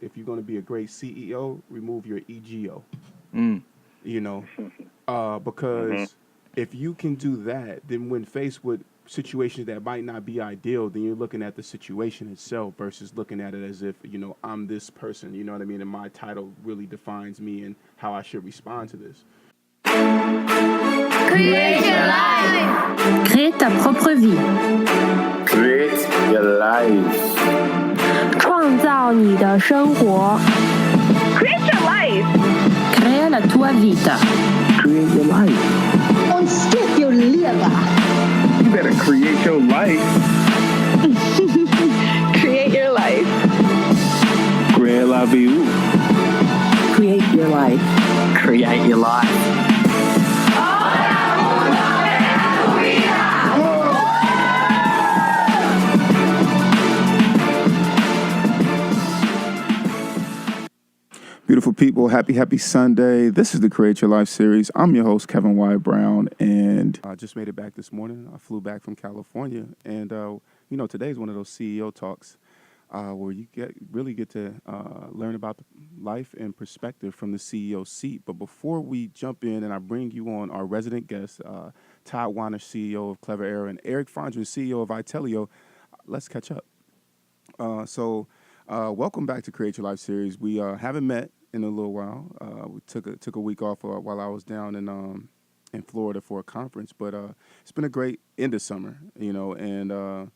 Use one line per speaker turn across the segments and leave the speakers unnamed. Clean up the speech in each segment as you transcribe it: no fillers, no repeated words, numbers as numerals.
if you're going to be a great CEO, remove your ego.
Mm.
You know,
Mm-hmm.
because if you can do that, then when faced with situations that might not be ideal, then you're looking at the situation itself versus looking at it as if, I'm this person, you know what I mean? And my title really defines me and how I should respond to this.
Create your life.
Crée ta propre vie.
Create your life.
创造你的生活。
Create your life.
Crea la tua vita.
Create your life.
Ontdek jouw leven.
You better create your life.
Create your life.
Create la vie.
Create your life.
Create your life.
Beautiful people, happy Sunday. This is the Create Your Life series. I'm your host, Kevin Y. Brown, and I just made it back this morning. I flew back from California, and, today is one of those CEO talks where you really get to learn about the life and perspective from the CEO seat. But before we jump in and I bring you on our resident guest, Todd Wahnish, CEO of Clever Era, and Eric Fondren, CEO of Vitelio, let's catch up. Welcome back to Create Your Life series. We haven't met in a little while. We took a week off while I was down in Florida for a conference, but it's been a great end of summer, and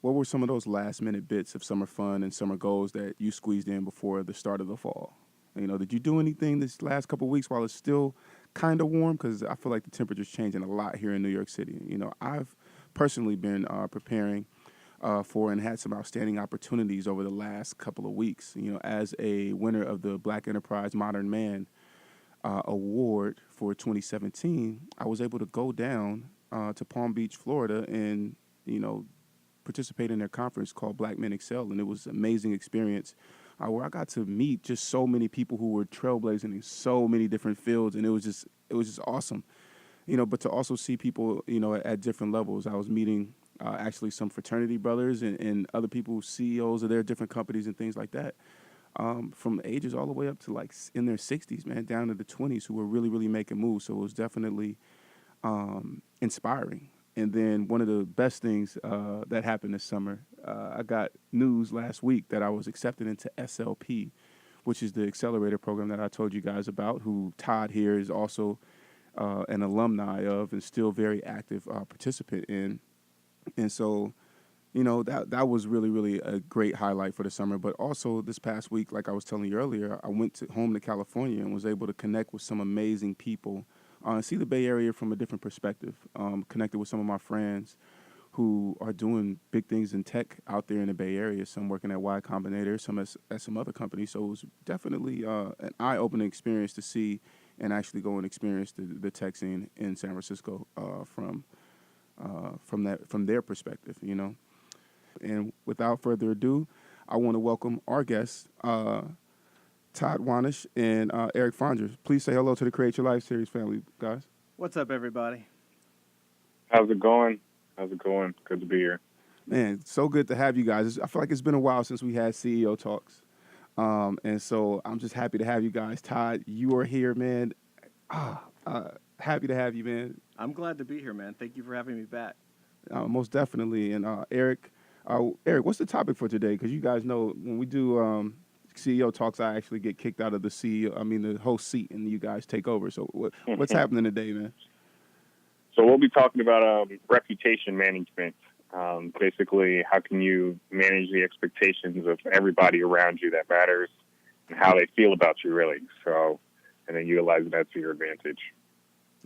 what were some of those last minute bits of summer fun and summer goals that you squeezed in before the start of the fall? Did you do anything this last couple of weeks while it's still kind of warm? Because I feel like the temperature's changing a lot here in New York City. I've personally been preparing for and had some outstanding opportunities over the last couple of weeks. As a winner of the Black Enterprise Modern Man Award for 2017, I was able to go down to Palm Beach, Florida, and participate in their conference called Black Men Excel, and it was an amazing experience where I got to meet just so many people who were trailblazing in so many different fields, and it was just awesome. But to also see people at different levels. I was meeting actually some fraternity brothers and other people, CEOs of their different companies and things like that, from ages all the way up to like in their 60s, man, down to the 20s, who were really, really making moves. So it was definitely inspiring. And then one of the best things that happened this summer, I got news last week that I was accepted into SLP, which is the accelerator program that I told you guys about, who Todd here is also an alumni of and still very active participant in. And so, that was really, really a great highlight for the summer. But also this past week, like I was telling you earlier, I went home to California and was able to connect with some amazing people and see the Bay Area from a different perspective. Connected with some of my friends who are doing big things in tech out there in the Bay Area, some working at Y Combinator, some at some other companies. So it was definitely an eye-opening experience to see and actually go and experience the tech scene in San Francisco from their perspective, And without further ado, I want to welcome our guests, Todd Wahnish and Eric Fondren. Please say hello to the Create Your Life series family, guys.
What's up, everybody?
How's it going? Good to be here.
Man, so good to have you guys. I feel like it's been a while since we had CEO talks. And so I'm just happy to have you guys. Todd, you are here, man. Happy to have you, man.
I'm glad to be here, man. Thank you for having me back.
Most definitely. And Eric, what's the topic for today? Because you guys know when we do CEO talks, I actually get kicked out of the host seat, and you guys take over. So what's happening today, man?
So we'll be talking about reputation management. Basically, how can you manage the expectations of everybody around you that matters and how they feel about you, really. So, and then utilizing that to your advantage.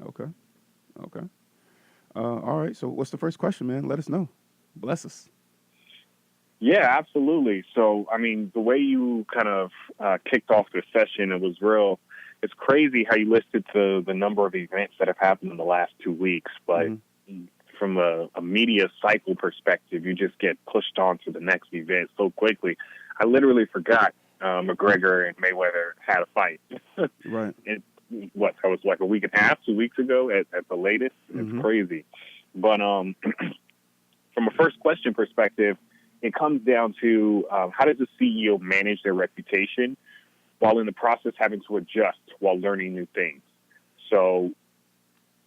Okay. All right. So what's the first question, man? Let us know. Bless us.
Yeah, absolutely. So, the way you kind of kicked off the session, it's crazy how you listed the number of events that have happened in the last 2 weeks. But from a media cycle perspective, you just get pushed on to the next event so quickly. I literally forgot McGregor and Mayweather had a fight.
Right.
That was like a week and a half, 2 weeks ago at the latest. It's crazy. But from a first question perspective, it comes down to how does the CEO manage their reputation while in the process having to adjust while learning new things. So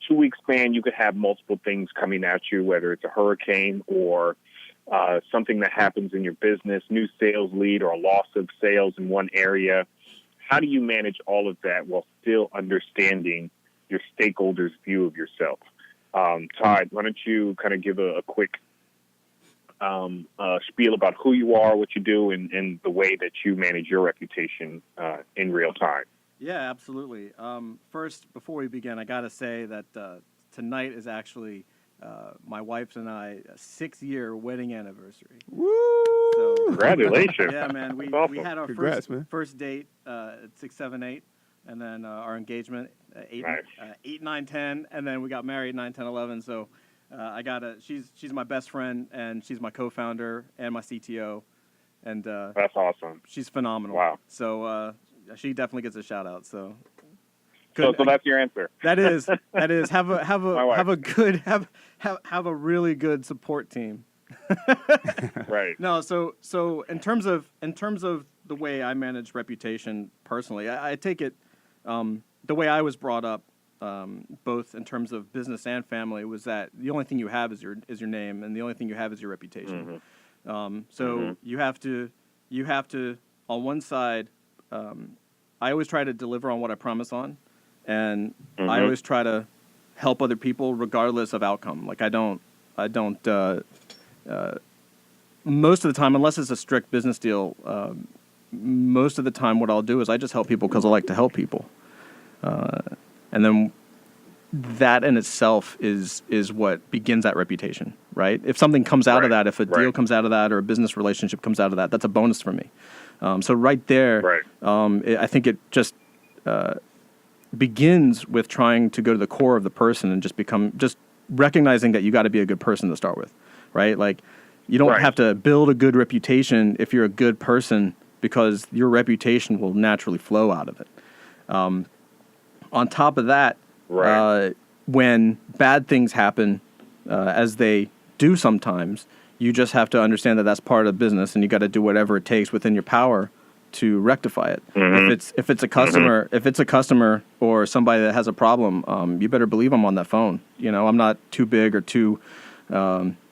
2-week span, you could have multiple things coming at you, whether it's a hurricane or something that happens in your business, new sales lead or a loss of sales in one area. How do you manage all of that while still understanding your stakeholders' view of yourself? Todd, why don't you kind of give a quick spiel about who you are, what you do, and the way that you manage your reputation in real time?
Yeah, absolutely. First, before we begin, I got to say that tonight is actually my wife's and I 6-year wedding anniversary.
Woo!
So,
Congratulations.
yeah, man. We
Awesome.
we had our
Congrats, man.
first date at 6, 7, 8, and then our engagement 8,
Nice.
8, 9, 10, and then we got married 9, 10, 11. So she's my best friend, and she's my co-founder and my CTO, and
That's awesome.
she's phenomenal.
Wow.
So she definitely gets a shout out. So.
So that's your answer.
That is have
My wife.
have a really good support team.
Right.
No, so in terms of the way I manage reputation personally, I take it the way I was brought up, both in terms of business and family, was that the only thing you have is your name, and the only thing you have is your reputation. You have to on one side, I always try to deliver on what I promise on. And I always try to help other people regardless of outcome. Like I don't most of the time, unless it's a strict business deal, most of the time what I'll do is I just help people because I like to help people. And then that in itself is what begins that reputation, right? If something comes out of that, if a deal comes out of that or a business relationship comes out of that, that's a bonus for me. So right there, I think it just begins with trying to go to the core of the person and just recognizing that you got to be a good person to start with, right? Like you don't have to build a good reputation if you're a good person, because your reputation will naturally flow out of it. On top of that, when bad things happen, as they do sometimes, you just have to understand that that's part of business, and you got to do whatever it takes within your power to rectify it. If it's a customer or somebody that has a problem, you better believe I'm on that phone. You know, I'm not too big or too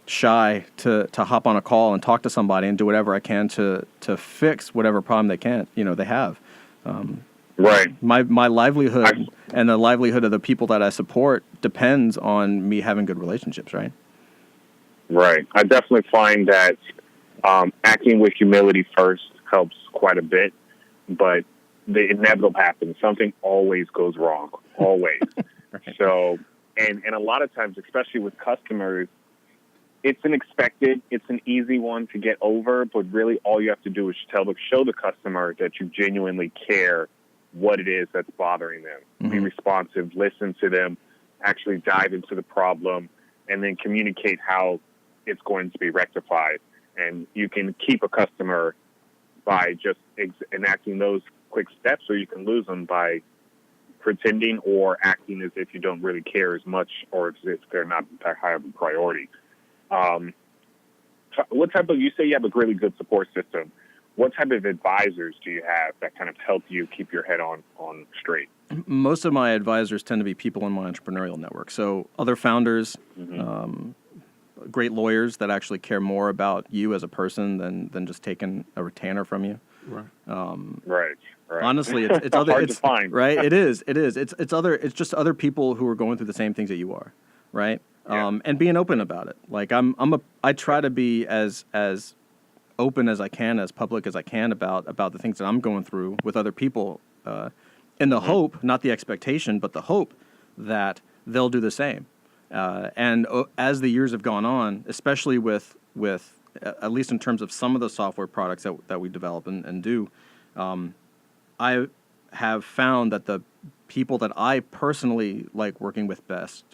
shy to hop on a call and talk to somebody and do whatever I can to fix whatever problem they have. My livelihood and the livelihood of the people that I support depends on me having good relationships, right?
Right. I definitely find that acting with humility first helps quite a bit, but the inevitable happens. Something always goes wrong, always. So, and a lot of times, especially with customers, it's an easy one to get over, but really all you have to do is show the customer that you genuinely care what it is that's bothering them. Be responsive, listen to them, actually dive into the problem, and then communicate how it's going to be rectified. And you can keep a customer by just enacting those quick steps, or you can lose them by pretending or acting as if you don't really care as much, or as if they're not that high of a priority. You say you have a really good support system. What type of advisors do you have that kind of help you keep your head on straight?
Most of my advisors tend to be people in my entrepreneurial network. So other founders, great lawyers that actually care more about you as a person than just taking a retainer from you.
Right.
Honestly, it's other.
Hard
it's
to find.
Right. It is. It's just other people who are going through the same things that you are. Right. And being open about it. Like I try to be as open as I can, as public as I can about the things that I'm going through with other people, in the hope, not the expectation, but the hope that they'll do the same. And as the years have gone on, especially with at least in terms of some of the software products that we develop and do, I have found that the people that I personally like working with best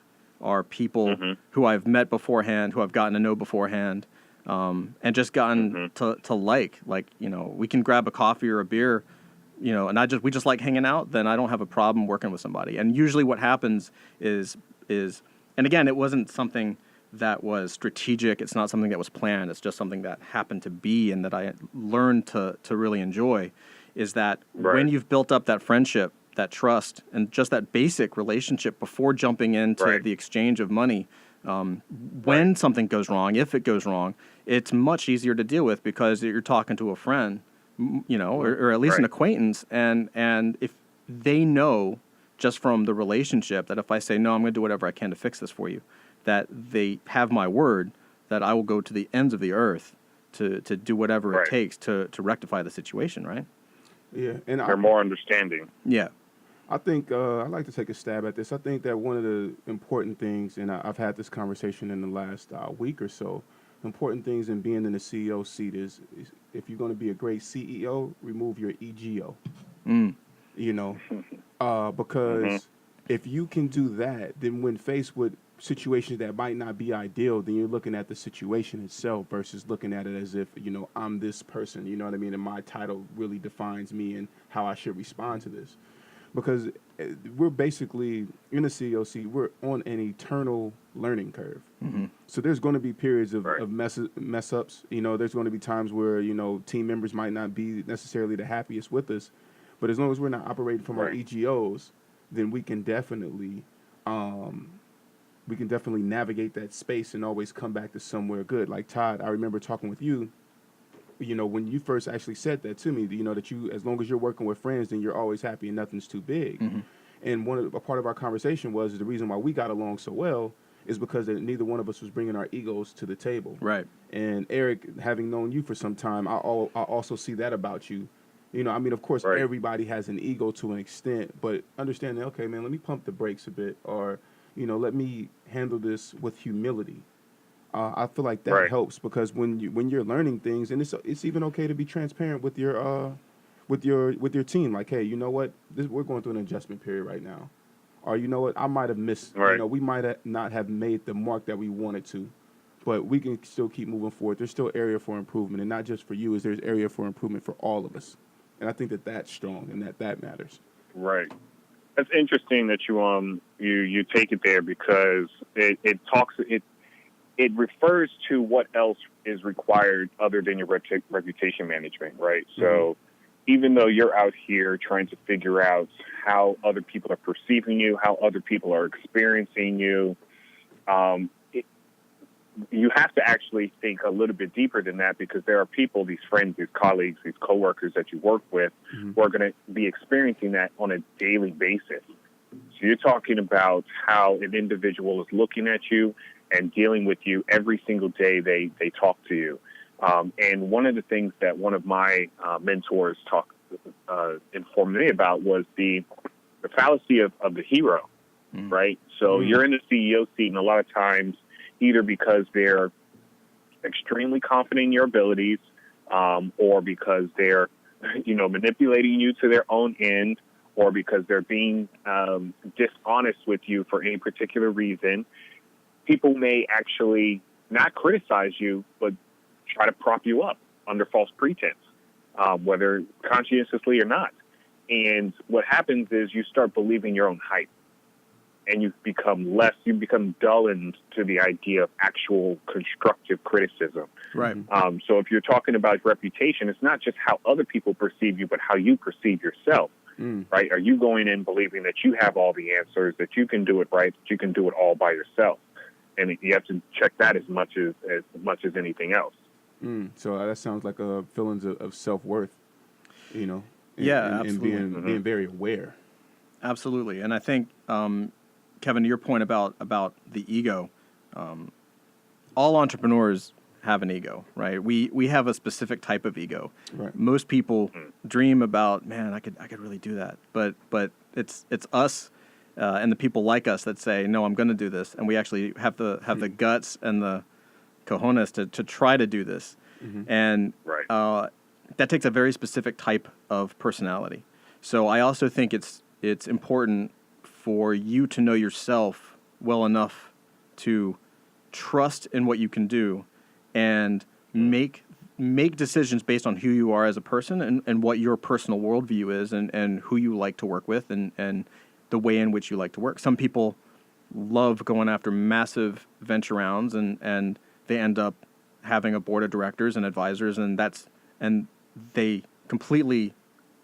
are people who I've met beforehand, who I've gotten to know beforehand, and just gotten to like, we can grab a coffee or a beer, and we just like hanging out, then I don't have a problem working with somebody. And usually what happens is, and again, it wasn't something that was strategic. It's not something that was planned. It's just something that happened to be and that I learned to really enjoy, is that when you've built up that friendship, that trust, and just that basic relationship before jumping into the exchange of money, when something goes wrong, if it goes wrong, it's much easier to deal with because you're talking to a friend, you know, or at least an acquaintance. And if they know just from the relationship that if I say, no, I'm going to do whatever I can to fix this for you, that they have my word that I will go to the ends of the earth to do whatever it takes to rectify the situation, right?
Yeah. And
they're more understanding.
Yeah.
I think I'd like to take a stab at this. I think that one of the important things, and I've had this conversation in the last week or so, important things in being in the CEO seat is if you're going to be a great CEO, remove your ego. You know, because if you can do that, then when faced with situations that might not be ideal, then you're looking at the situation itself versus looking at it as if, you know, I'm this person, you know what I mean? And my title really defines me and how I should respond to this. Because we're basically, in the CEO seat, we're on an eternal learning curve. So there's going to be periods of mess ups. You know, there's going to be times where, you know, team members might not be necessarily the happiest with us. But as long as we're not operating from our EGOs, then we can definitely navigate that space and always come back to somewhere good. Like Todd, I remember talking with you, you know, when you first actually said that to me, you know, that you, as long as you're working with friends, then you're always happy and nothing's too big. And a part of our conversation was the reason why we got along so well is because neither one of us was bringing our egos to the table. Right. And Eric, having known you for some time, I also see that about you. You know, I mean, of course, everybody has an ego to an extent, but understanding, okay, man, let me pump the brakes a bit, or, you know, let me handle this with humility. I feel like that helps because when you're learning things, and it's even okay to be transparent with your team. Like, hey, you know what, we're going through an adjustment period right now, or you know what, I might have missed. You know, we might not have made the mark that we wanted to, but we can still keep moving forward. There's still area for improvement, and not just for you. There's area for improvement for all of us. And I think that's strong and that matters.
Right. That's interesting that you take it there because it refers to what else is required other than your reputation management, right? So even though you're out here trying to figure out how other people are perceiving you, how other people are experiencing you, you have to actually think a little bit deeper than that because there are people, these friends, these colleagues, these coworkers that you work with who are going to be experiencing that on a daily basis. So you're talking about how an individual is looking at you and dealing with you every single day they talk to you. And one of the things that one of my mentors informed me about was the fallacy of the hero, right? So you're in the CEO seat, and a lot of times, either because they're extremely confident in your abilities, or because they're, you know, manipulating you to their own end, or because they're being dishonest with you for any particular reason, people may actually not criticize you, but try to prop you up under false pretense, whether conscientiously or not. And what happens is you start believing your own hype. And you become dulled to the idea of actual constructive criticism. Right. So if you're talking about reputation, it's not just how other people perceive you, but how you perceive yourself. Right? Are you going in believing that you have all the answers, that you can do it right, that you can do it all by yourself? And you have to check that as much as anything else.
So that sounds like feelings of self-worth, you know?
Absolutely.
And being very aware.
Absolutely. And I think, Kevin, to your point about the ego, all entrepreneurs have an ego, right? We have a specific type of ego. Right. Most people dream about, man, I could really do that, but it's us and the people like us that say, no, I'm going to do this, and we actually have the guts and the cojones to try to do this, and that takes a very specific type of personality. So I also think it's important for you to know yourself well enough to trust in what you can do and make decisions based on who you are as a person and what your personal worldview is and who you like to work with and the way in which you like to work. Some people love going after massive venture rounds, and they end up having a board of directors and advisors, and they completely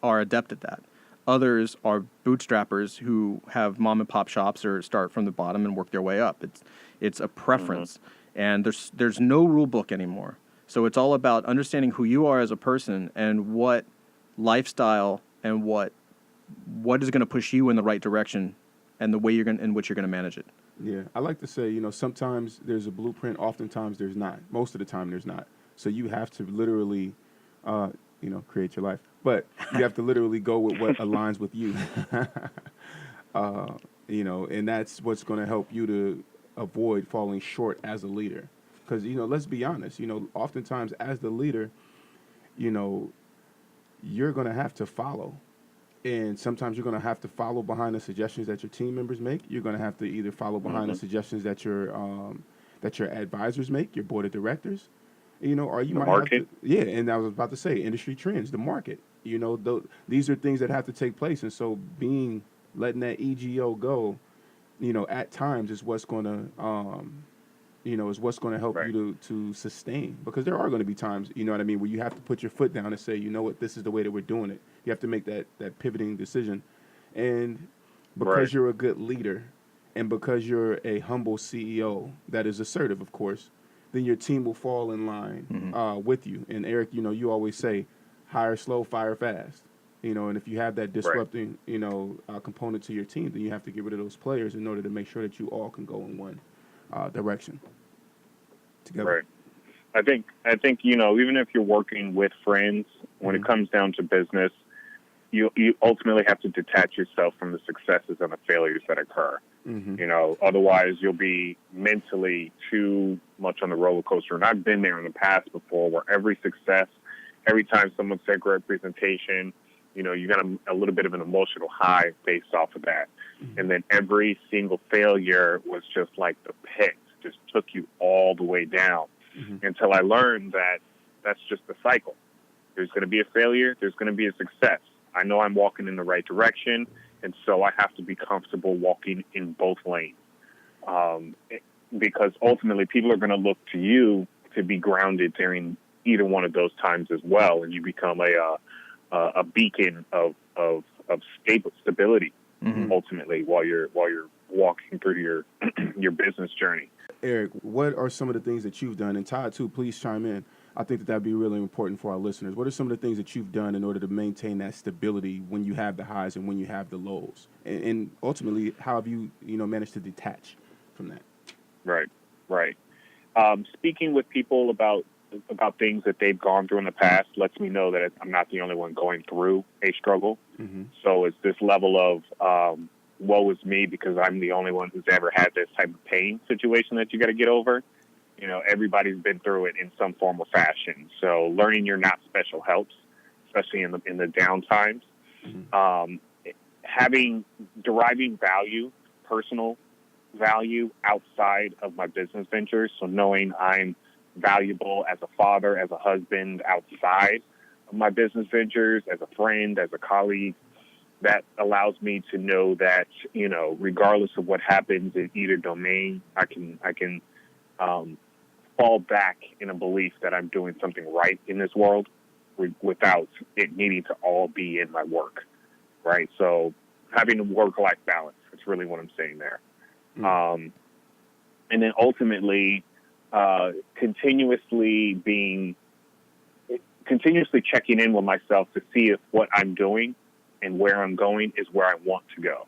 are adept at that. Others are bootstrappers who have mom and pop shops or start from the bottom and work their way up. It's a preference, and there's no rule book anymore. So it's all about understanding who you are as a person and what lifestyle and what is going to push you in the right direction, and the way in which you're going to manage it.
Yeah, I like to say, sometimes there's a blueprint, oftentimes there's not. Most of the time there's not. So you have to literally, create your life. But you have to literally go with what aligns with you. And that's what's going to help you to avoid falling short as a leader. Because, let's be honest, oftentimes as the leader, you're going to have to follow. And sometimes you're going to have to follow behind the suggestions that your team members make. You're going to have to either follow behind the suggestions that your advisors make, your board of directors, or you might have to. Yeah, and I was about to say industry trends, the market. These are things that have to take place, and so letting that EGO go, at times is what's going to help you to sustain, because there are going to be times, where you have to put your foot down and say, this is the way that we're doing it. You have to make that pivoting decision. And because you're a good leader and because you're a humble CEO that is assertive, of course, then your team will fall in line with you. And Eric, you always say, hire slow, fire fast. And if you have that disrupting, component to your team, then you have to get rid of those players in order to make sure that you all can go in one direction together.
Right. I think even if you're working with friends, when it comes down to business, you ultimately have to detach yourself from the successes and the failures that occur. Otherwise you'll be mentally too much on the roller coaster. And I've been there in the past before, where every success, every time someone said great presentation, you got a little bit of an emotional high based off of that. And then every single failure was just like the pit, just took you all the way down, until I learned that that's just the cycle. There's going to be a failure. There's going to be a success. I know I'm walking in the right direction, and so I have to be comfortable walking in both lanes, because ultimately people are going to look to you to be grounded during either one of those times as well, and you become a beacon of stability ultimately while you're walking through your business journey.
Eric, what are some of the things that you've done? And Todd, too, please chime in. I think that'd be really important for our listeners. What are some of the things that you've done in order to maintain that stability when you have the highs and when you have the lows? And ultimately, how have you, managed to detach from that?
Right. Speaking with people about things that they've gone through in the past lets me know that I'm not the only one going through a struggle. So it's this level of woe is me because I'm the only one who's ever had this type of pain situation that you got to get over. Everybody's been through it in some form or fashion. So learning you're not special helps, especially in the down times. Deriving value, personal value outside of my business ventures. So knowing I'm valuable as a father, as a husband, outside of my business ventures, as a friend, as a colleague, that allows me to know that, regardless of what happens in either domain, I can fall back in a belief that I'm doing something right in this world without it needing to all be in my work, right? So having a work-life balance, that's really what I'm saying there. And then ultimately, continuously checking in with myself to see if what I'm doing and where I'm going is where I want to go,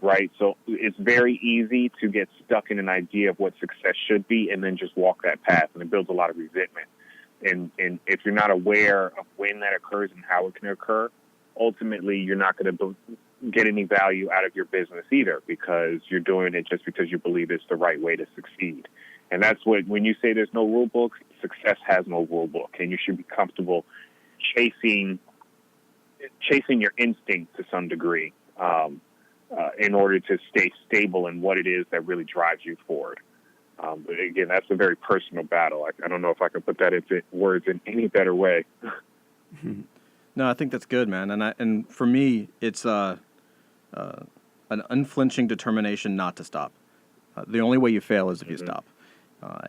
right? So it's very easy to get stuck in an idea of what success should be and then just walk that path, and it builds a lot of resentment. And if you're not aware of when that occurs and how it can occur, ultimately you're not going to get any value out of your business either, because you're doing it just because you believe it's the right way to succeed. And that's when you say there's no rule book, success has no rule book, and you should be comfortable chasing your instinct to some degree in order to stay stable in what it is that really drives you forward. But again, that's a very personal battle. I don't know if I can put that into words in any better way.
No, I think that's good, man. And for me, it's an unflinching determination not to stop. The only way you fail is if you stop.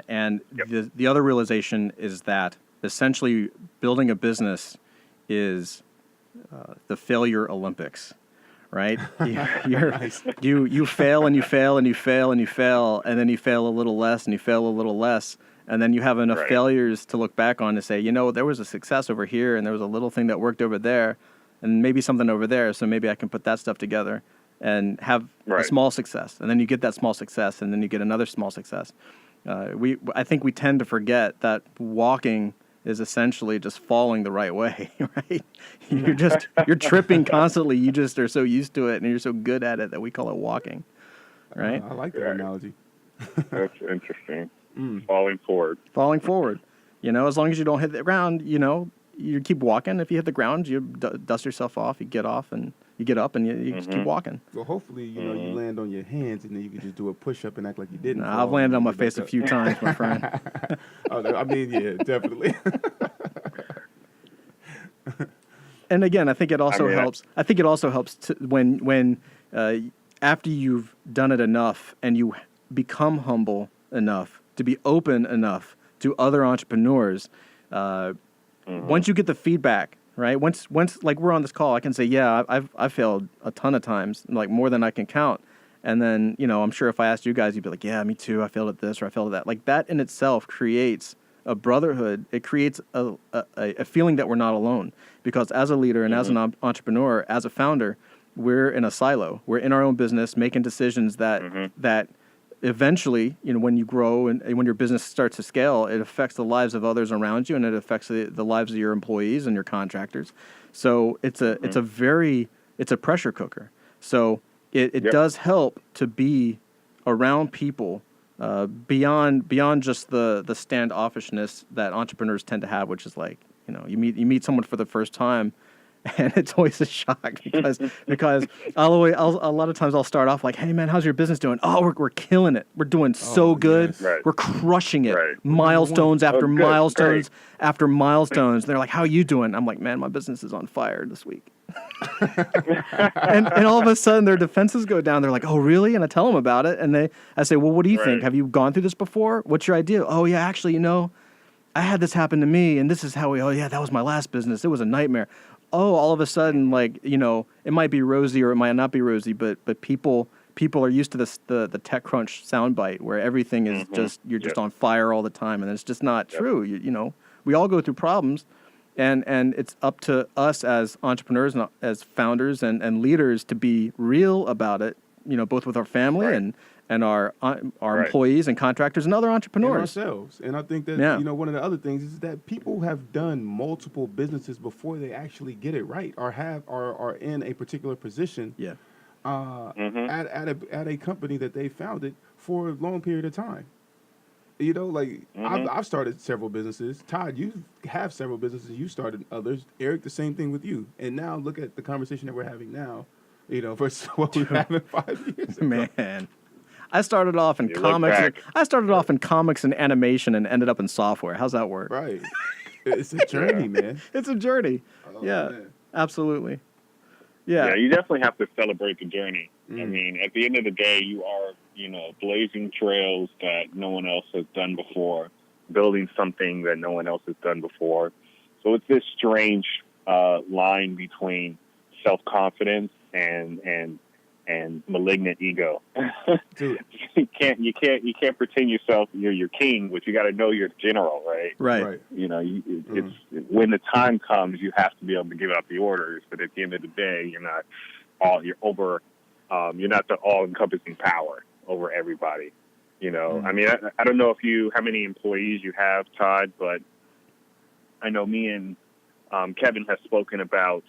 And the other realization is that essentially building a business is the failure Olympics, right? You fail and you fail and you fail and you fail, and then you fail a little less and you fail a little less, and then you have enough failures to look back on to say, there was a success over here and there was a little thing that worked over there and maybe something over there, so maybe I can put that stuff together and have a small success. And then you get that small success, and then you get another small success. I think we tend to forget that walking is essentially just falling the right way, right? You're tripping constantly. You just are so used to it and you're so good at it that we call it walking, right?
I like that analogy.
That's interesting. Falling forward.
Falling forward. As long as you don't hit the ground, you keep walking. If you hit the ground, you dust yourself off, you get off, and you get up, and you just keep walking.
Well, hopefully, you land on your hands, and then you can just do a push-up and act like you didn't.
No, I've landed on my face a few times, my friend.
Yeah, definitely.
And again, I think it also helps. I think it also helps when after you've done it enough and you become humble enough to be open enough to other entrepreneurs. Once you get the feedback, right? Once like we're on this call, I can say, yeah, I've failed a ton of times, like more than I can count. And then, I'm sure if I asked you guys, you'd be like, yeah, me too. I failed at this or I failed at that. Like that in itself creates a brotherhood. It creates a feeling that we're not alone, because as a leader and as an entrepreneur, as a founder, we're in a silo. We're in our own business, making decisions that eventually, when you grow and when your business starts to scale, it affects the lives of others around you, and it affects the lives of your employees and your contractors. So it's a pressure cooker. So it does help to be around people beyond just the standoffishness that entrepreneurs tend to have, which is like, you meet someone for the first time. And it's always a shock because a lot of times I'll start off like, hey man, how's your business doing? Oh, we're killing it. We're doing so good.
Yes.
Right.
We're crushing it.
Right.
Milestones after
good.
milestones
Great.
after milestones. They're like, how are you doing? I'm like, man, my business is on fire this week. and all of a sudden their defenses go down. They're like, oh really? And I tell them about it. And I say, well, what do you think? Have you gone through this before? What's your idea? Oh yeah, actually, I had this happen to me, and this is how that was my last business. It was a nightmare. Oh, all of a sudden, like, it might be rosy or it might not be rosy, but people are used to this the TechCrunch soundbite where everything is you're just on fire all the time, and it's just not true. We all go through problems, and it's up to us as entrepreneurs and as founders and leaders to be real about it, both with our family and our employees and contractors and other entrepreneurs.
And ourselves. And I think that, one of the other things is that people have done multiple businesses before they actually get it right or are in a particular position at a company that they founded for a long period of time. I've started several businesses. Todd, you have several businesses. You started others. Eric, the same thing with you. And now look at the conversation that we're having now, versus what we were having 5 years ago.
Man. I started off in comics and animation and ended up in software. How's that work?
Right. It's a journey, man.
It's a journey. Man. Absolutely. Yeah,
you definitely have to celebrate the journey. I mean, at the end of the day, you are, blazing trails that no one else has done before, building something that no one else has done before. So it's this strange line between self-confidence and malignant ego.
Dude.
you can't pretend you're your king, but you got to know you're general, right?
Right.
It's when the time comes, you have to be able to give out the orders. But at the end of the day, you're not the all-encompassing power over everybody. I mean, I don't know how many employees you have, Todd, but I know me and Kevin have spoken about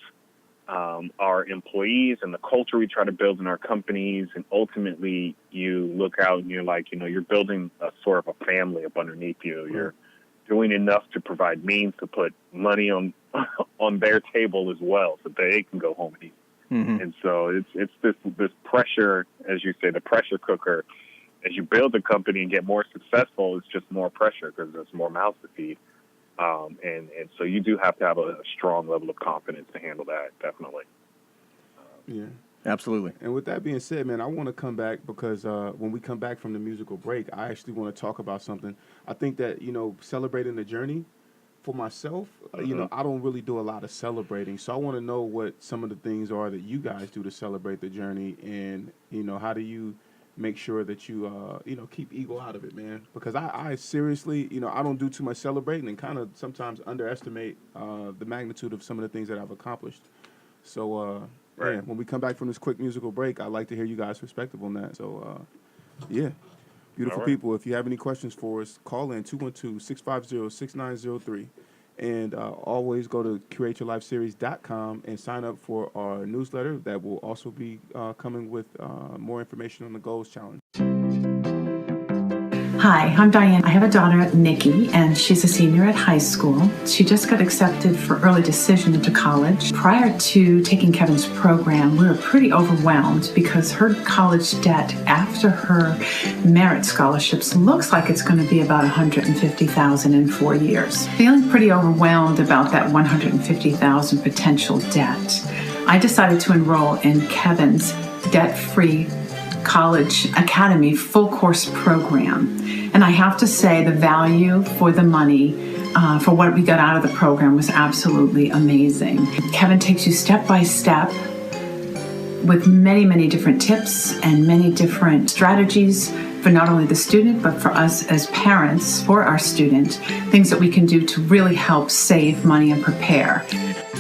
our employees and the culture we try to build in our companies. And ultimately you look out and you're like, you're building a sort of a family up underneath you. You're doing enough to provide means to put money on their table as well, so they can go home and eat. And so it's this pressure, as you say, the pressure cooker. As you build a company and get more successful, it's just more pressure because there's more mouths to feed. And so you do have to have a strong level of confidence to handle that, definitely.
Absolutely.
And with that being said, man, I want to come back because when we come back from the musical break, I actually want to talk about something. I think that, celebrating the journey for myself, I don't really do a lot of celebrating. So I want to know what some of the things are that you guys do to celebrate the journey. And, how do you make sure that you, keep ego out of it, man? Because I seriously, I don't do too much celebrating and kind of sometimes underestimate the magnitude of some of the things that I've accomplished. So,
Right.
yeah, when we come back from this quick musical break, I'd like to hear you guys' perspective on that. So, yeah. Beautiful
All right.
people, if you have any questions for us, call in 212-650-6903. And always go to createyourlifeseries.com and sign up for our newsletter that will also be coming with more information on the Goals Challenge.
Hi, I'm Diane. I have a daughter, Nikki, and she's a senior at high school. She just got accepted for early decision into college. Prior to taking Kevin's program, we were pretty overwhelmed because her college debt after her merit scholarships looks like it's going to be about $150,000 in 4 years. Feeling pretty overwhelmed about that $150,000 potential debt, I decided to enroll in Kevin's debt-free College Academy full course program. And I have to say the value for the money for what we got out of the program was absolutely amazing. Kevin takes you step by step with many, many different tips and many different strategies for not only the student, but for us as parents, for our student, things that we can do to really help save money and prepare.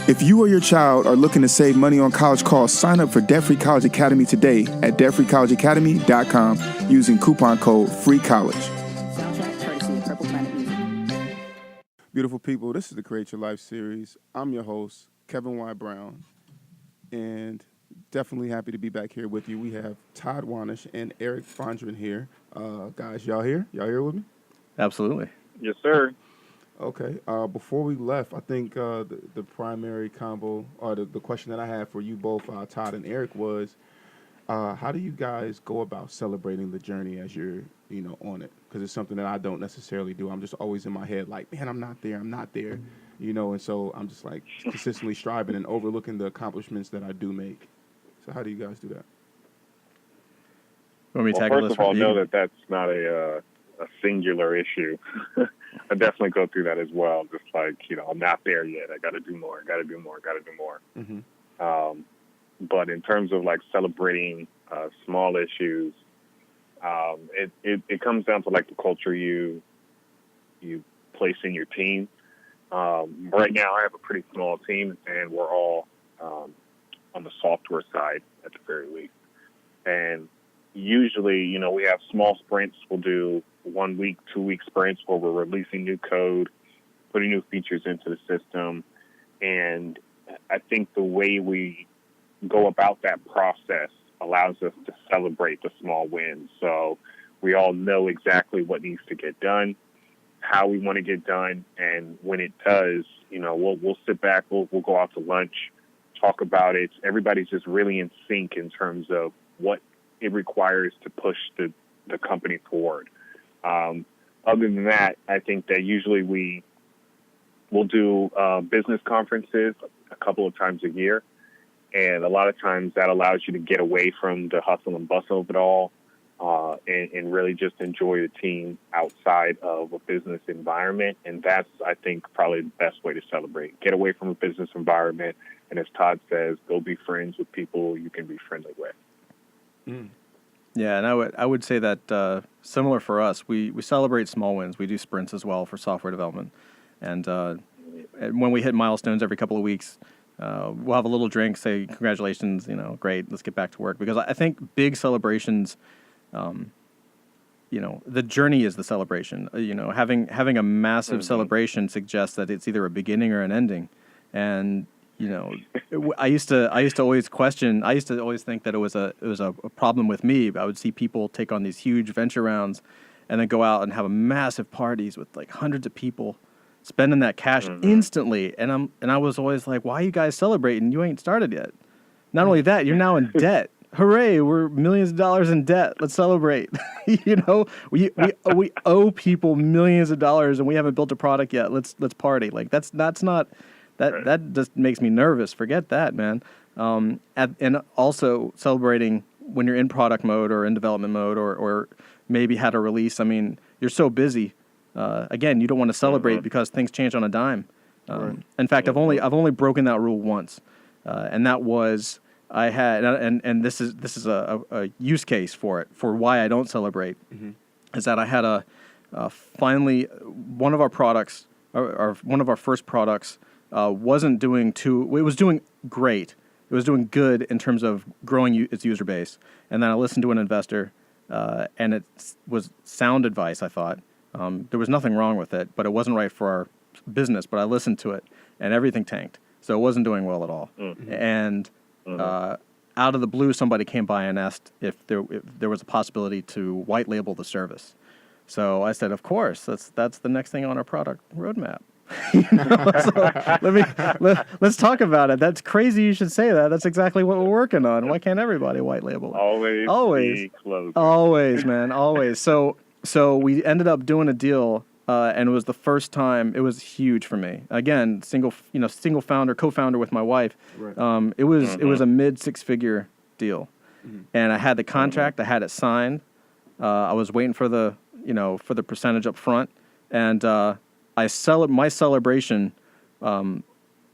If you or your child are looking to save money on college costs, sign up for Debt Free College Academy today at debtfreecollegeacademy.com using coupon code FREECOLLEGE.
Soundtrack courtesy of Purple Planet Music.
Beautiful people, this is the Create Your Life series. I'm your host, Kevin Y. Brown, and definitely happy to be back here with you. We have Todd Wahnish and Eric Fondren here. Guys, y'all here? Y'all here with me?
Absolutely.
Yes, sir.
Okay. Before we left, I think the primary combo or the question that I had for you both, Todd and Eric, was how do you guys go about celebrating the journey as you're, on it? Because it's something that I don't necessarily do. I'm just always in my head like, man, I'm not there, and so I'm just like consistently striving and overlooking the accomplishments that I do make. So how do you guys do that?
Want me to
Well,
tackle
first
this
of all,
from you?
know that that's not a singular issue. I definitely go through that as well. Just like, I'm not there yet. I got to do more.
Mm-hmm.
But in terms of like celebrating small issues, it comes down to like the culture you place in your team. Right now, I have a pretty small team, and we're all on the software side at the very least. And usually, we have small sprints. We'll do 1 week, 2 week sprints where we're releasing new code, putting new features into the system. And I think the way we go about that process allows us to celebrate the small wins. So we all know exactly what needs to get done, how we want to get done. And when it does, we'll sit back, we'll go out to lunch, talk about it. Everybody's just really in sync in terms of what it requires to push the company forward. Other than that, I think that usually we'll do business conferences a couple of times a year. And a lot of times that allows you to get away from the hustle and bustle of it all and really just enjoy the team outside of a business environment. And that's, I think, probably the best way to celebrate. Get away from a business environment. And as Todd says, go be friends with people you can be friendly with.
Mm.
Yeah, and I would say that similar for us, we celebrate small wins. We do sprints as well for software development. And when we hit milestones every couple of weeks, we'll have a little drink, say, congratulations, great, let's get back to work. Because I think big celebrations, the journey is the celebration. Having a massive celebration suggests that it's either a beginning or an ending. And I used to always think that it was a problem with me. I would see people take on these huge venture rounds and then go out and have massive parties with like hundreds of people, spending that cash instantly. And I was always like, why are you guys celebrating? You ain't started yet. Not only that, you're now in debt. Hooray, we're millions of dollars in debt. Let's celebrate. We owe people millions of dollars and we haven't built a product yet. Let's party. Like that's not That just makes me nervous. Forget that, man. And also celebrating when you're in product mode or in development mode or maybe had a release. I mean, you're so busy. Again, you don't want to celebrate because things change on a dime. In fact, I've only broken that rule once, and that was I had and this is a use case for why I don't celebrate is that I had finally one of our products or one of our first products wasn't doing it was doing great. It was doing good in terms of growing its user base. And then I listened to an investor, and it was sound advice, I thought. There was nothing wrong with it, but it wasn't right for our business. But I listened to it, and everything tanked. So it wasn't doing well at all. And out of the blue, somebody came by and asked if there was a possibility to white label the service. So I said, of course, that's the next thing on our product roadmap. So let's talk about it. That's crazy you should say that. That's exactly what we're working on. Why can't everybody white label it? Always, man, always. So we ended up doing a deal, and it was the first time. It was huge for me. Again, single founder, co-founder with my wife. Right. It was a mid six-figure deal, and I had the contract. I had it signed. I was waiting for the percentage up front, and my celebration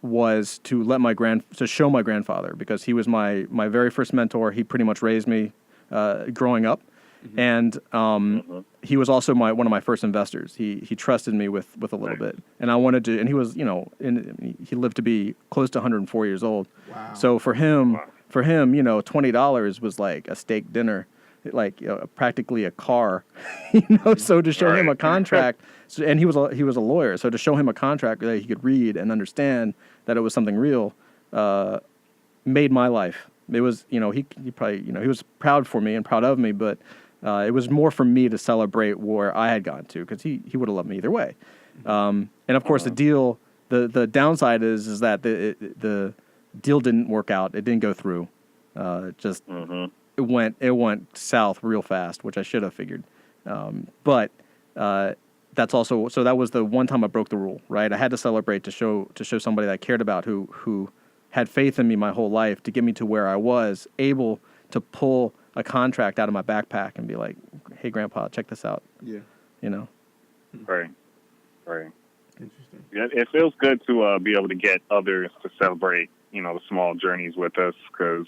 was to show my grandfather, because he was my very first mentor. He pretty much raised me growing up, and he was also one of my first investors. He trusted me with a little bit, and I wanted to. And he was he lived to be close to 104 years old. Wow. So for him, $20 was like a steak dinner, like practically a car, So to show him a contract, and he was a lawyer, so to show him a contract that he could read and understand that it was something real, made my life. It was he probably he was proud for me and proud of me, but it was more for me to celebrate where I had gotten to, because he would have loved me either way. And of course the deal, the downside is that the deal didn't work out. It didn't go through. It went south real fast, which I should have figured. But that's also, so that was the one time I broke the rule, right? I had to celebrate to show somebody that I cared about, who had faith in me my whole life, to get me to where I was able to pull a contract out of my backpack and be like, "Hey, Grandpa, check this out." Yeah.
Right. Interesting. Yeah, it feels good to be able to get others to celebrate, the small journeys with us, because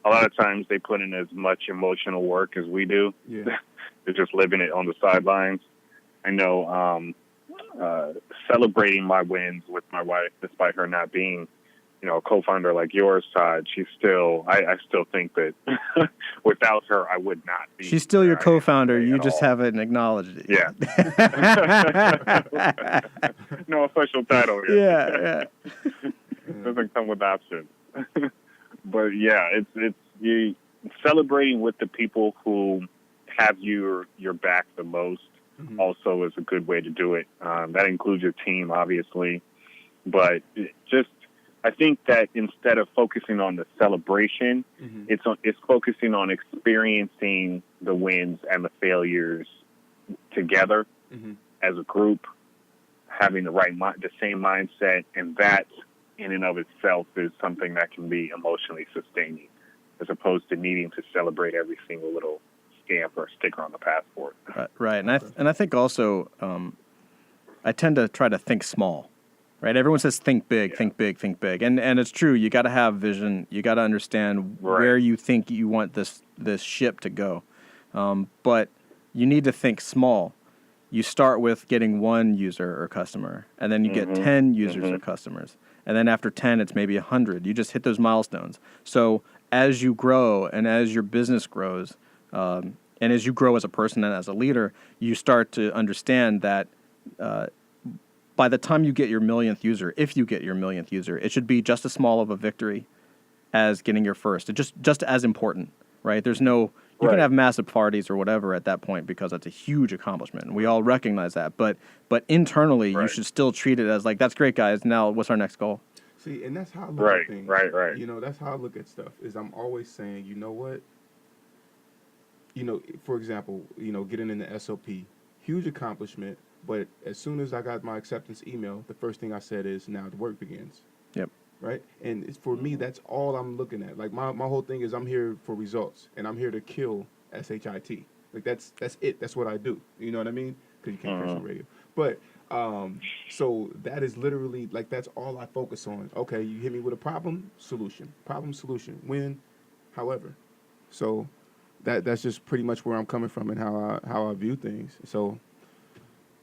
a lot of times they put in as much emotional work as we do. Yeah. They're just living it on the sidelines. I know celebrating my wins with my wife, despite her not being, a co-founder like yours, Todd, I still think that without her, I would not be.
She's still your co-founder. You just haven't acknowledged it.
Yeah. No official title yet. Yeah. Doesn't come with options. But yeah, it's you celebrating with the people who have your back the most. Also is a good way to do it. That includes your team, obviously, but I think that instead of focusing on the celebration, it's focusing on experiencing the wins and the failures together as a group, having the same mindset, and that in and of itself is something that can be emotionally sustaining, as opposed to needing to celebrate every single little stamp or sticker on the passport.
Right. And I think also I tend to try to think small. Right, everyone says think big, think big, think big, and it's true. You got to have vision. You got to understand where you think you want this ship to go, but you need to think small. You start with getting one user or customer, and then you get 10 users or customers, and then after 10, it's maybe 100. You just hit those milestones. So as you grow and as your business grows, and as you grow as a person and as a leader, you start to understand that. By the time you get your millionth user, if you get your millionth user, it should be just as small of a victory as getting your first. It's just as important, right? There's no, you can have massive parties or whatever at that point, because that's a huge accomplishment. And we all recognize that. But internally, you should still treat it as like, that's great, guys. Now, what's our next goal?
See, and that's how I look at things. Right. That's how I look at stuff, is I'm always saying, you know what? For example, getting in the SOP, huge accomplishment. But as soon as I got my acceptance email, the first thing I said is, now the work begins. right? And for me, that's all I'm looking at. Like my whole thing is I'm here for results, and I'm here to kill SHIT. Like that's it. That's what I do. You know what I mean? Because you can't curse on radio. But so that is literally like that's all I focus on. Okay, you hit me with a problem, solution, win, however. So that's just pretty much where I'm coming from and how I view things. So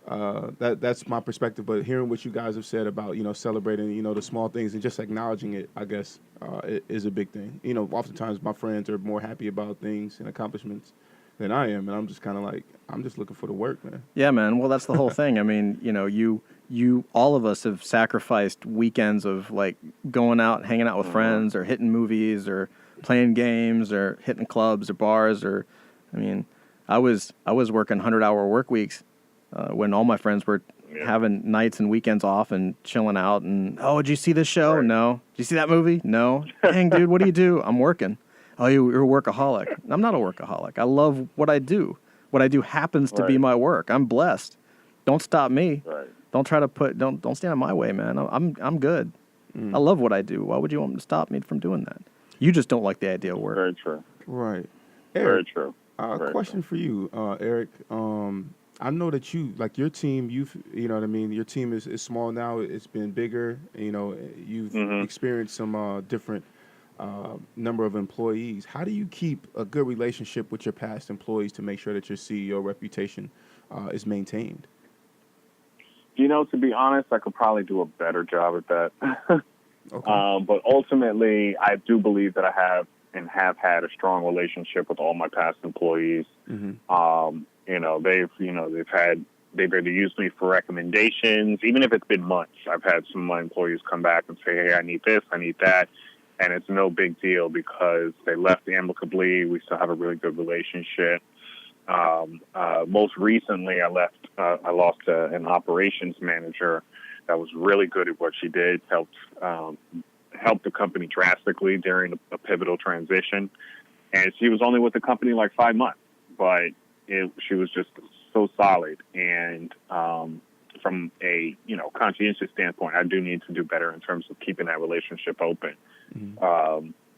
that's my perspective. But hearing what you guys have said about celebrating the small things and just acknowledging it, I guess it is a big thing. Oftentimes my friends are more happy about things and accomplishments than I am, and I'm just kind of like I'm just looking for the work, man.
Yeah, man. Well, that's the whole thing. I mean, you all of us have sacrificed weekends of like going out, hanging out with friends, or hitting movies, or playing games, or hitting clubs or bars, or I mean, I was working 100-hour work weeks when all my friends were having nights and weekends off and chilling out. And did you see this show?
Right.
No. Did you see that movie? No. Dang, dude, what do you do? I'm working. Oh, you're a workaholic. I'm not a workaholic. I love what I do. What I do happens to be my work. I'm blessed. Don't stop me.
Right.
Don't try to don't stand in my way, man. I'm good. I love what I do. Why would you want to stop me from doing that? You just don't like the idea of work.
Very true.
Right.
Very
Eric,
true.
Question for you, Eric. I know that your team, you know what I mean, your team is small now. It's been bigger. You've experienced some different number of employees. How do you keep a good relationship with your past employees to make sure that your CEO reputation is maintained?
To be honest, I could probably do a better job at that.
Okay.
But ultimately, I do believe that I have and have had a strong relationship with all my past employees. They've either used me for recommendations, even if it's been months. I've had some of my employees come back and say, hey, I need this, I need that. And it's no big deal because they left amicably. We still have a really good relationship. Most recently, I lost an operations manager that was really good at what she did, helped the company drastically during a pivotal transition. And she was only with the company like 5 months, but she was just so solid. And from a conscientious standpoint, I do need to do better in terms of keeping that relationship open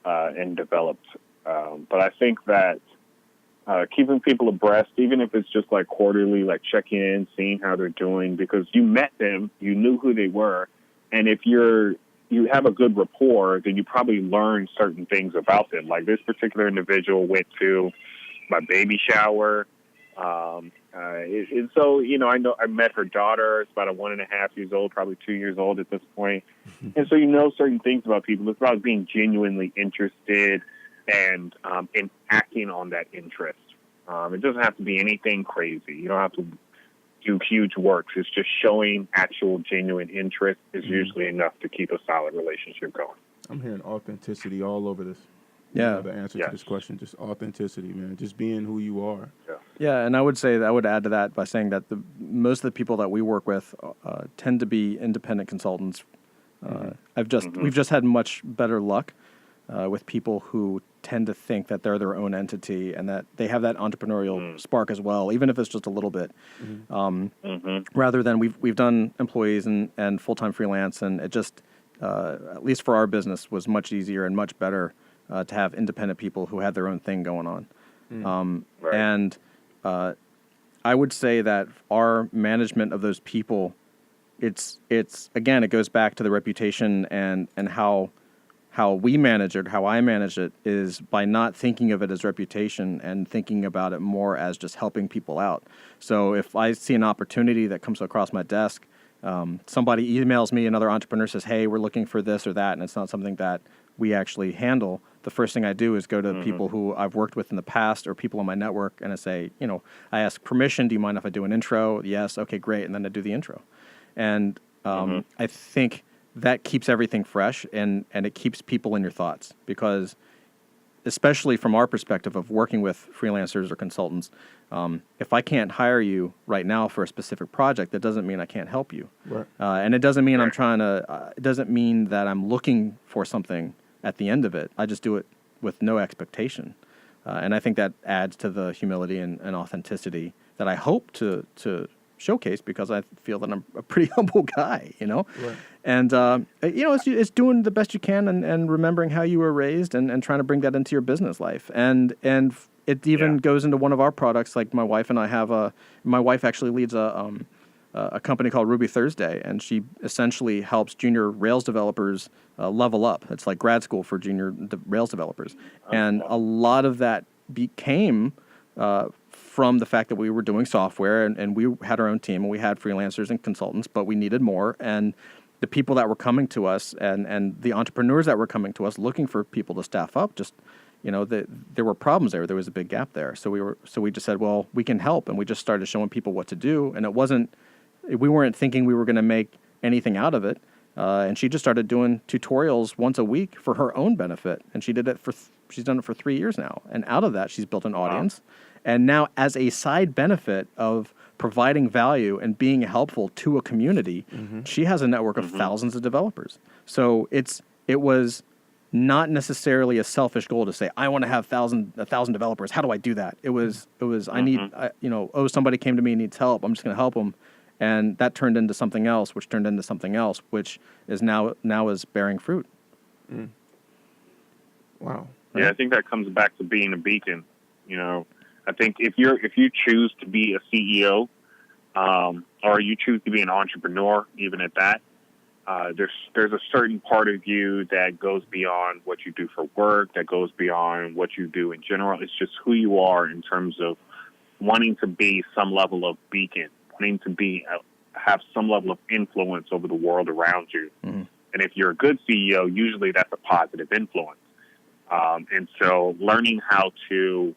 and developed. But I think that keeping people abreast, even if it's just like quarterly, like checking in, seeing how they're doing, because you met them, you knew who they were, and if you have a good rapport, then you probably learn certain things about them. Like this particular individual went to my baby shower. And so, I know I met her daughter. It's about 1.5 years old, probably 2 years old at this point. And so certain things about people. It's about being genuinely interested and in acting on that interest. It doesn't have to be anything crazy. You don't have to do huge works. It's just showing actual genuine interest is usually enough to keep a solid relationship going.
I'm hearing authenticity all over this.
Yeah.
The answer to this question, just authenticity, man. Just being who you are.
Yeah, and I would add to that by saying that most of the people that we work with tend to be independent consultants. We've just had much better luck with people who tend to think that they're their own entity and that they have that entrepreneurial spark as well, even if it's just a little bit. Rather than we've done employees and full-time freelance, and it just at least for our business was much easier and much better to have independent people who had their own thing going on. And I would say that our management of those people, it's again, it goes back to the reputation and how we manage it, how I manage it, is by not thinking of it as reputation and thinking about it more as just helping people out. So if I see an opportunity that comes across my desk, somebody emails me, another entrepreneur says, hey, we're looking for this or that, and it's not something that we actually handle, the first thing I do is go to people who I've worked with in the past or people in my network, and I say, I ask permission, do you mind if I do an intro? Yes, okay, great, and then I do the intro. And I think that keeps everything fresh and it keeps people in your thoughts, because especially from our perspective of working with freelancers or consultants, if I can't hire you right now for a specific project, that doesn't mean I can't help you.
Right.
And it doesn't mean it doesn't mean that I'm looking for something at the end of it. I just do it with no expectation. And I think that adds to the humility and authenticity that I hope to showcase because I feel that I'm a pretty humble guy,
Right.
And, it's doing the best you can and remembering how you were raised and trying to bring that into your business life. And it even goes into one of our products. Like my wife and I have my wife actually leads a company called Ruby Thursday, and she essentially helps junior Rails developers level up. It's like grad school for junior Rails developers. And a lot of that came from the fact that we were doing software and we had our own team and we had freelancers and consultants, but we needed more. And the people that were coming to us and the entrepreneurs that were coming to us looking for people to staff up, just, there were problems there. There was a big gap there. So we just said, well, we can help. And we just started showing people what to do. And we weren't thinking we were going to make anything out of it. And she just started doing tutorials once a week for her own benefit. And she's done it for 3 years now. And out of that, she's built an audience. And now as a side benefit of providing value and being helpful to a community, she has a network of thousands of developers. So it was not necessarily a selfish goal to say, I want to have 1,000 developers. How do I do that? It was I need, somebody came to me and needs help. I'm just going to help them. And that turned into something else, which turned into something else, which is now is bearing fruit.
Mm. Wow.
Yeah, I think that comes back to being a beacon. I think if you choose to be a CEO, or you choose to be an entrepreneur, even at that, there's a certain part of you that goes beyond what you do for work, that goes beyond what you do in general. It's just who you are in terms of wanting to be some level of beacon, wanting to have some level of influence over the world around you. Mm-hmm. And if you're a good CEO, usually that's a positive influence. And so learning how to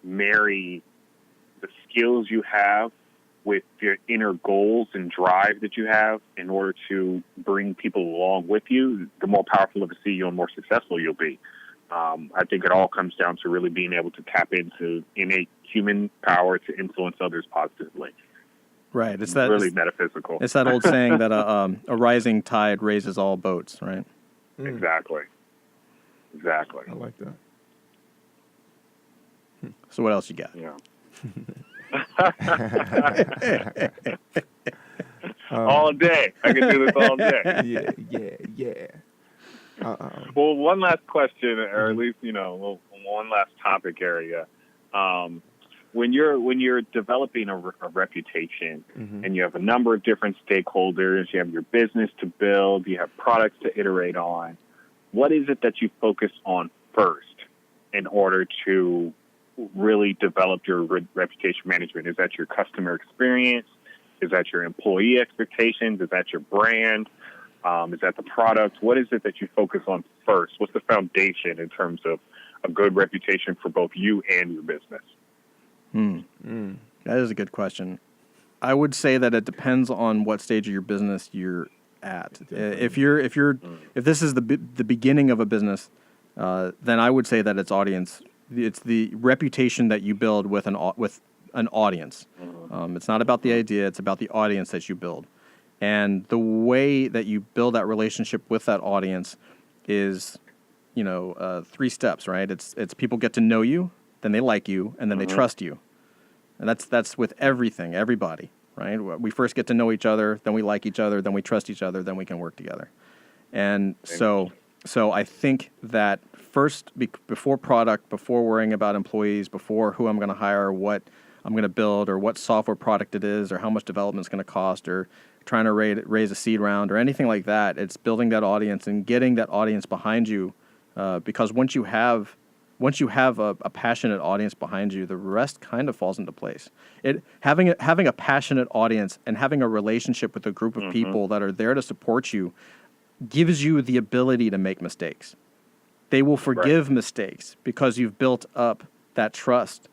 marry the skills you have with your inner goals and drive that you have in order to bring people along with you, the more powerful of a CEO and more successful you'll be. I think it all comes down to really being able to tap into innate human power to influence others positively.
Right. It's
really metaphysical.
It's that old saying that a rising tide raises all boats, right?
Mm. Exactly.
I like that.
So what else you got?
Yeah. All day. I can do this all day.
Yeah.
Well, one last question, or at least, one last topic area. When you're developing a reputation, and you have a number of different stakeholders, you have your business to build, you have products to iterate on, what is it that you focus on first in order to really develop your reputation management? Is that your customer experience? Is that your employee expectations? Is that your brand? Is that the product? What is it that you focus on first? What's the foundation in terms of a good reputation for both you and your business?
That is a good question. I would say that it depends on what stage of your business you're at. If this is the beginning of a business, then I would say that it's audience. It's the reputation that you build with an audience. It's not about the idea; it's about the audience that you build. And the way that you build that relationship with that audience is, 3 steps, right? It's people get to know you, then they like you, and then they trust you. And that's with everything, everybody, right? We first get to know each other, then we like each other, then we trust each other, then we can work together. And so I think that first, before product, before worrying about employees, before who I'm going to hire, what I'm going to build, or what software product it is, or how much development is going to cost, or trying to raise a seed round, or anything like that, it's building that audience and getting that audience behind you. Because once you have a passionate audience behind you, the rest kind of falls into place. Having a passionate audience and having a relationship with a group of people that are there to support you gives you the ability to make mistakes. They will forgive mistakes because you've built up that trust.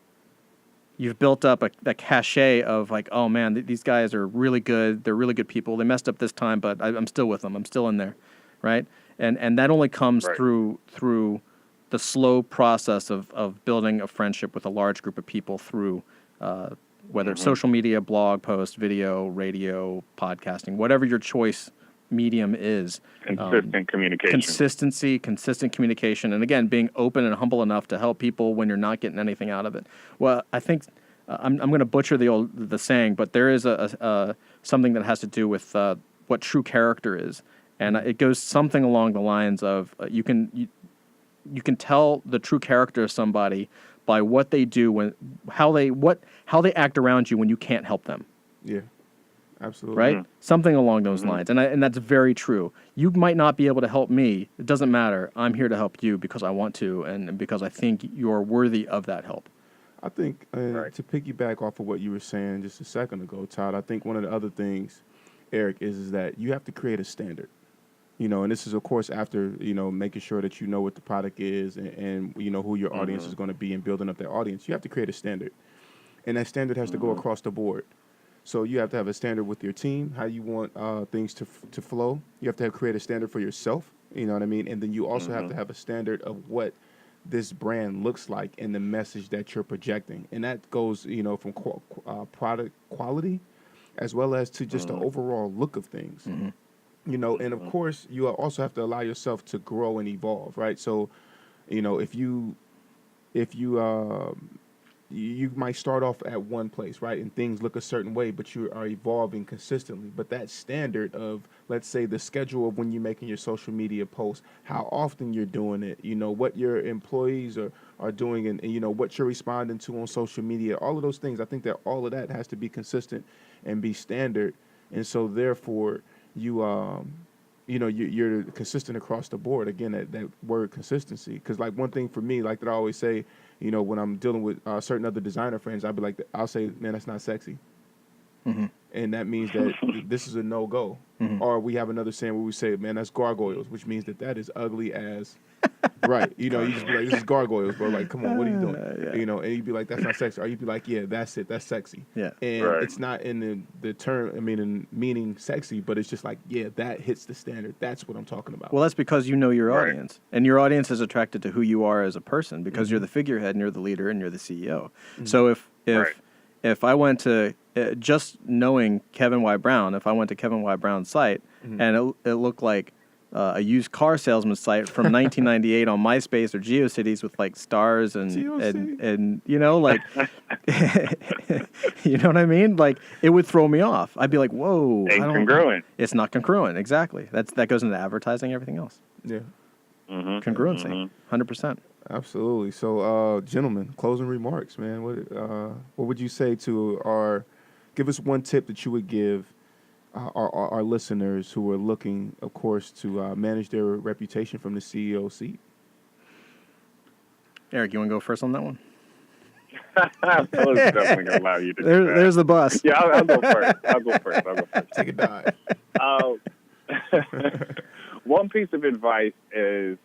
You've built up a cachet of like, oh man, these guys are really good. They're really good people. They messed up this time, but I'm still with them. I'm still in there, right? And that only comes through the slow process of building a friendship with a large group of people through whether it's social media, blog post, video, radio, podcasting, whatever your choice medium is.
Consistent communication.
Consistent communication. And again, being open and humble enough to help people when you're not getting anything out of it. Well, I think I'm going to butcher the saying, but there is a something that has to do with what true character is, and it goes something along the lines of you can tell the true character of somebody by what they do how they act around you when you can't help them.
Yeah. Absolutely.
Right?
Mm-hmm.
Something along those lines. And that's very true. You might not be able to help me. It doesn't matter. I'm here to help you because I want to and because I think you're worthy of that help.
I think to piggyback off of what you were saying just a second ago, Todd, I think one of the other things, Eric, is that you have to create a standard. And this is, of course, after, making sure that you know what the product is and who your audience is going to be and building up their audience. You have to create a standard. And that standard has to go across the board. So you have to have a standard with your team, how you want things to flow. You have to create a standard for yourself, you know what I mean? And then you also have to have a standard of what this brand looks like and the message that you're projecting. And that goes, from product quality as well as to just the overall look of things. And of course, you also have to allow yourself to grow and evolve, right? So, if you might start off at one place, right? And things look a certain way, but you are evolving consistently. But that standard of, let's say, the schedule of when you're making your social media posts, how often you're doing it, what your employees are doing and what you're responding to on social media, all of those things, I think that all of that has to be consistent and be standard. And so therefore you're consistent across the board. Again, that word consistency. Because like one thing for me, like that I always say, when I'm dealing with certain other designer friends, I'll say, man, that's not sexy. And that means that this is a no-go. Or we have another saying where we say, man, that's gargoyles, which means that is ugly as, right. You just be like, this is gargoyles, bro. Like, come on, what are you doing? And you'd be like, that's not sexy. Or you'd be like, yeah, that's it. That's sexy. Yeah. And it's not in the term, in meaning sexy, but it's just like, yeah, that hits the standard. That's what I'm talking about.
Well, that's because you know your audience. And your audience is attracted to who you are as a person because you're the figurehead and you're the leader and you're the CEO. So if I went to, just knowing Kevin Y. Brown, if I went to Kevin Y. Brown's site and it looked like a used car salesman site from 1998 on MySpace or GeoCities with like stars and you know what I mean? Like it would throw me off. I'd be like, whoa,
incongruent.
It's not congruent. Exactly. That goes into advertising, everything else.
Yeah.
Congruency, 100%.
Absolutely. So, gentlemen, closing remarks, man. What would you say to give us one tip that you would give our listeners who are looking, of course, to manage their reputation from the CEO seat?
Eric, you want to go first on that one?
I was definitely going to allow you to do that.
There's the bus.
Yeah, I'll go first.
Take a dive.
One piece of advice is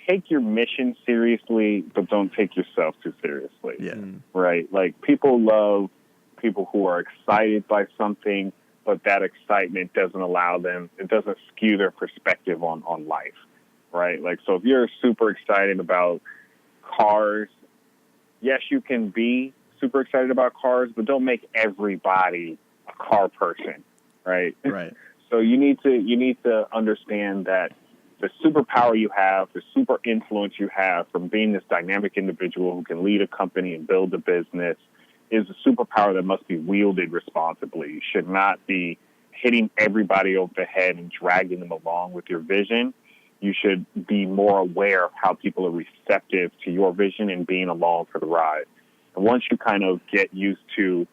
take your mission seriously, but don't take yourself too seriously.
Yeah.
Right? Like, people love people who are excited by something, but that excitement doesn't skew their perspective on life, right? Like, so if you're super excited about cars, yes, you can be super excited about cars, but don't make everybody a car person, right?
Right.
So you need to understand that the superpower you have, the super influence you have from being this dynamic individual who can lead a company and build a business is a superpower that must be wielded responsibly. You should not be hitting everybody over the head and dragging them along with your vision. You should be more aware of how people are receptive to your vision and being along for the ride. And once you kind of get used to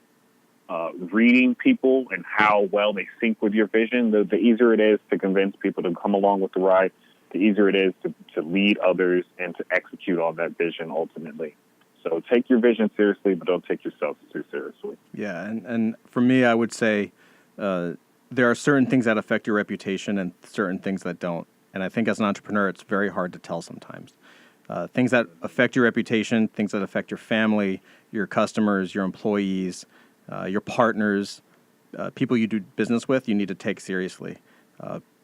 reading people and how well they sync with your vision, the easier it is to convince people to come along with the ride, the easier it is to lead others and to execute on that vision ultimately. So take your vision seriously, but don't take yourself too seriously.
Yeah, and for me, I would say there are certain things that affect your reputation and certain things that don't. And I think as an entrepreneur, it's very hard to tell sometimes. Things that affect your reputation, things that affect your family, your customers, your employees, your partners, people you do business with, you need to take seriously.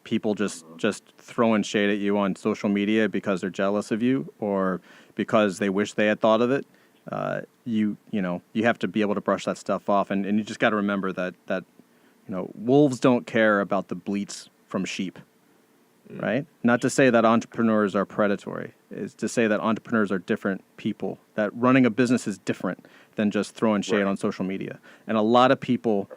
People just throwing shade at you on social media because they're jealous of you or because they wish they had thought of it. You have to be able to brush that stuff off, and you just got to remember that wolves don't care about the bleats from sheep. right? Not to say that entrepreneurs are predatory. It's to say that entrepreneurs are different people, that running a business is different than just throwing shade on social media. And a lot of people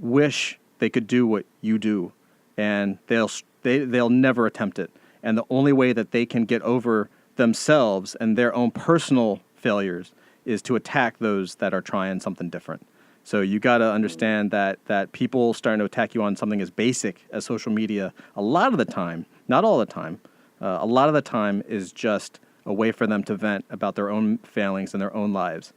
wish they could do what you do, and they'll never attempt it. And the only way that they can get over themselves and their own personal failures is to attack those that are trying something different. So you got to understand that people starting to attack you on something as basic as social media, a lot of the time, not all the time, a lot of the time is just a way for them to vent about their own failings in their own lives.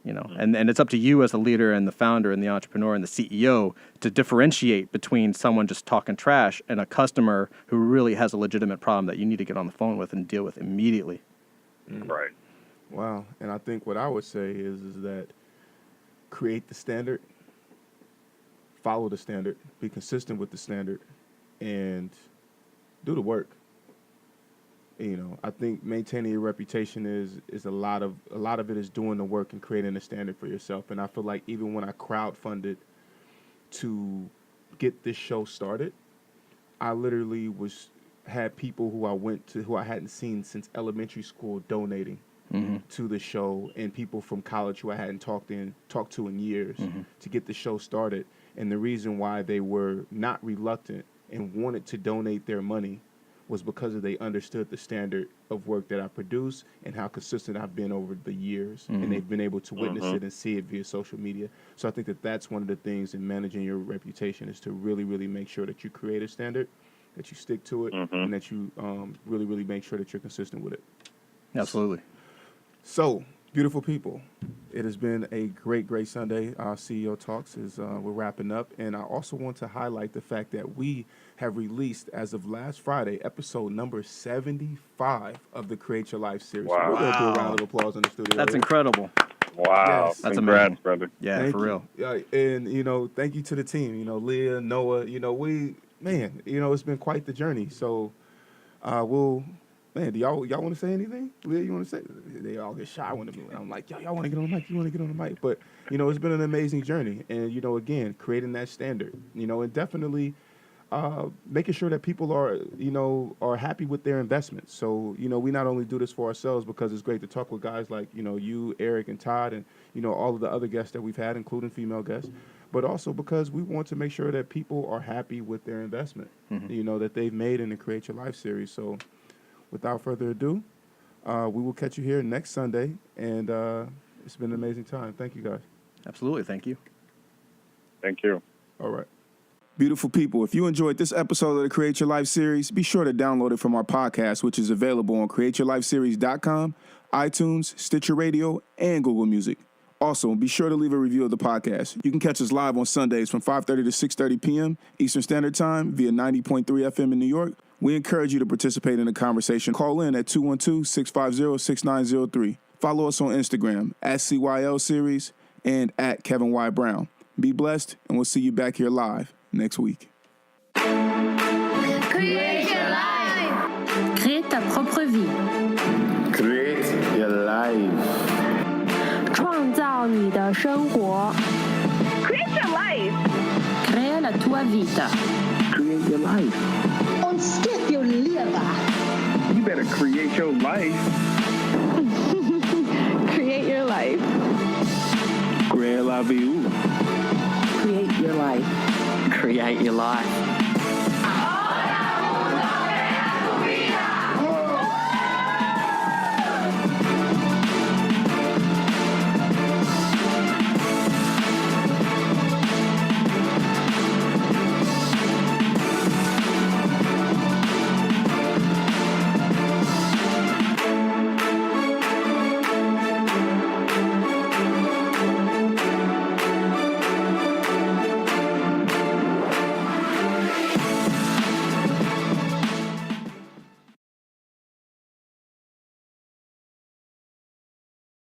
And it's up to you as the leader and the founder and the entrepreneur and the CEO to differentiate between someone just talking trash and a customer who really has a legitimate problem that you need to get on the phone with and deal with immediately.
Right.
Wow. And I think what I would say is that create the standard, follow the standard, be consistent with the standard, and do the work. I think maintaining your reputation is a lot of it is doing the work and creating a standard for yourself. And I feel like even when I crowdfunded to get this show started, I literally had people who I hadn't seen since elementary school donating to the show, and people from college who I hadn't talked to in years to get the show started. And the reason why they were not reluctant and wanted to donate their money was because they understood the standard of work that I produce and how consistent I've been over the years. And they've been able to witness it and see it via social media. So I think that's one of the things in managing your reputation is to really, really make sure that you create a standard, that you stick to it, and that you really, really make sure that you're consistent with it.
Absolutely.
So, beautiful people, it has been a great, great Sunday. Our CEO Talks we're wrapping up. And I also want to highlight the fact that we have released, as of last Friday, episode number 75 of the Create Your Life series.
Wow.
So we're going to do a round of applause in the studio.
That's incredible.
Wow.
Yes.
That's
Congrats,
amazing.
brother.
Yeah,
Thank
for
you.
real.
And, thank you to the team, Leah, Noah, it's been quite the journey. So do y'all want to say anything? Leah, you want to say? They all get shy when I'm like, y'all want to get on the mic? You want to get on the mic? But, it's been an amazing journey. And, again, creating that standard, and definitely making sure that people are happy with their investments. So, we not only do this for ourselves because it's great to talk with guys like, you, Eric, and Todd, and, all of the other guests that we've had, including female guests, but also because we want to make sure that people are happy with their investment, that they've made in the Create Your Life series. So, without further ado, we will catch you here next Sunday, and it's been an amazing time. Thank you, guys.
Absolutely. Thank you.
Thank you.
All right. Beautiful people, if you enjoyed this episode of the Create Your Life series, be sure to download it from our podcast, which is available on createyourlifeseries.com, iTunes, Stitcher Radio, and Google Music. Also, be sure to leave a review of the podcast. You can catch us live on Sundays from 5:30 to 6:30 p.m. Eastern Standard Time via 90.3 FM in New York. We encourage you to participate in the conversation. Call in at 212-650-6903. Follow us on Instagram at CYL Series and at Kevin Y. Brown. Be blessed, and we'll see you back here live next week.
Create your life.
Crée ta propre vie.
Create your life.
创造你的生活。
Create your life.
Crea la tua vita.
Create your life.
Und skip your liver.
You better create your life.
Create your life.
Create la vie. Create your life.
Create your life.